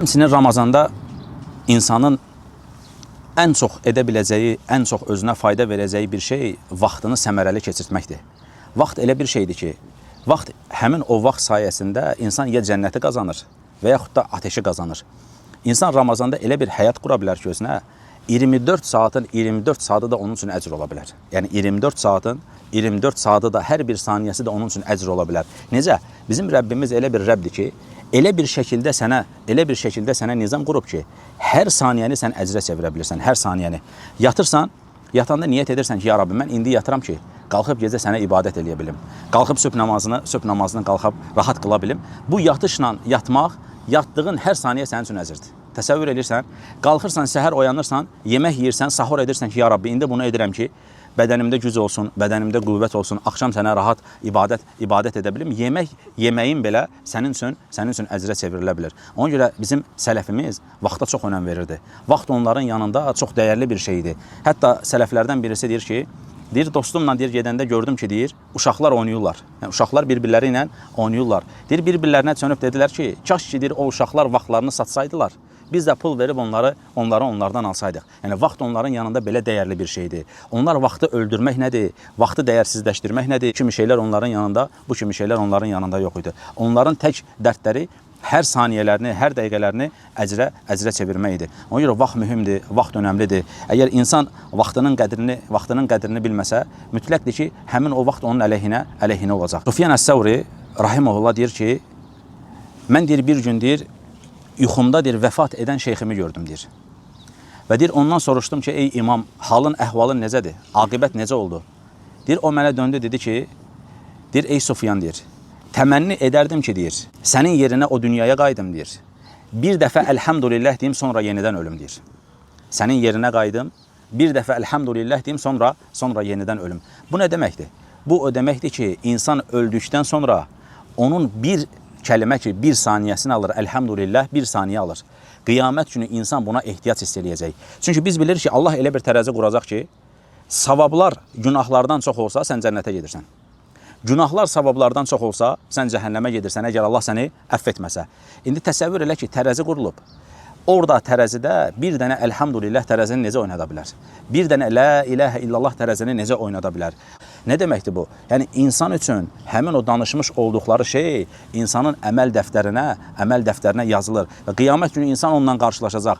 Həmçinin Ramazanda insanın ən çox edə biləcəyi, ən çox özünə fayda verəcəyi bir şey vaxtını səmərəli keçirtməkdir. Vaxt elə bir şeydir ki, vaxt həmin o vaxt sayəsində insan ya cənnəti qazanır və yaxud da ateşi qazanır. İnsan Ramazanda elə bir həyat qura bilər ki, özünə 24 saatı da onun üçün əcr ola bilər. Yəni 24 saatı da hər bir saniyəsi də onun üçün əcr ola bilər. Necə? Bizim Rəbbimiz elə bir Rəbdir ki, elə bir şəkildə sənə nizam qurub ki, hər saniyəni sən əcrə çevirə bilirsən, hər saniyəni. Yatırsan, yatanda niyyət edirsən ki, ya Rabbi, mən indi yatıram ki, qalxıb gecə sənə ibadət eləyə bilim. Qalxıb sübh namazını qalxıb rahat qıla bilim. Bu yatışla yatmaq, yatdığın hər saniyə sənin üçün əcrdir. Təsəvvür edirsən, qalxırsan, səhər oyanırsan, yemək yeyirsən, sahur edirsən ki, ya Rabbi, indi bunu edirəm ki, bədənimdə güc olsun, bədənimdə qüvvət olsun, axşam sənə rahat ibadət edə bilim. Yeməyin belə sənin üçün əcrə çevrilə bilər. Ona görə bizim sələfimiz vaxta çox önəm verirdi. Vaxt onların yanında çox dəyərli bir şeydir. Hətta sələflərdən birisi deyir ki, dostumla gedəndə gördüm ki, uşaqlar oynayırlar. Yəni, uşaqlar bir-birləri ilə oynayırlar. Bir-birlərinə çönüb dedilər ki, kaş ki, o uşaqlar vaxtlarını satsaydılar. Biz də pul verib onları onlardan alsaydıq. Yəni, vaxt onların yanında belə dəyərli bir şeydir. Onlar vaxtı öldürmək nədir? Vaxtı dəyərsizləşdirmək nədir? Kimi şeylər onların yanında, bu kimi şeylər onların yanında yox idi. Onların tək dərdləri hər saniyələrini, hər dəqiqələrini əcrə çevirməkdir. Ona görə vaxt mühümdür, vaxt önəmlidir. Əgər insan vaxtının qədrini bilməsə, mütləqdir ki, həmin o vaxt onun əleyhinə olacaq. Sufyan Əs-Səvri rahimehullah deyir ki, mən bir gün yuxumda vəfat edən şeyximi gördüm deyir. Və ondan soruşdum ki, ey imam, halın, əhvalın necədir? Aqibət necə oldu? O mənə döndü, dedi ki, ey Sufyan, təmənni edərdim ki, sənin yerinə o dünyaya qaydım, bir dəfə əlhəmdülillah deyim, sonra yenidən ölüm, sənin yerinə qaydım, bir dəfə əlhəmdülillah deyim, sonra yenidən ölüm. Bu nə deməkdir? Bu o deməkdir ki, insan öldükdən sonra onun bir kəlmə ki, bir saniyəsini alır, əlhəmdülillah, bir saniyə alır. Qiyamət günü insan buna ehtiyac hiss eləyəcək. Çünki biz bilirik ki, Allah elə bir tərəzi quracaq ki, savablar günahlardan çox olsa, sən cənnətə gedirsən. Günahlar savablardan çox olsa, sən cəhənnəmə gedirsən, əgər Allah səni əff etməsə. İndi təsəvvür elə ki, tərəzi qurulub. Orada tərəzidə bir dənə əlhəmdülillah tərəzini necə oynada bilər? Bir dənə lə iləhə illallah tərəzini necə oynada bilər? Nə deməkdir bu? Yəni, insan üçün həmin o danışmış olduqları şey insanın əməl dəftərinə yazılır. Və qiyamət günü insan onunla qarşılaşacaq.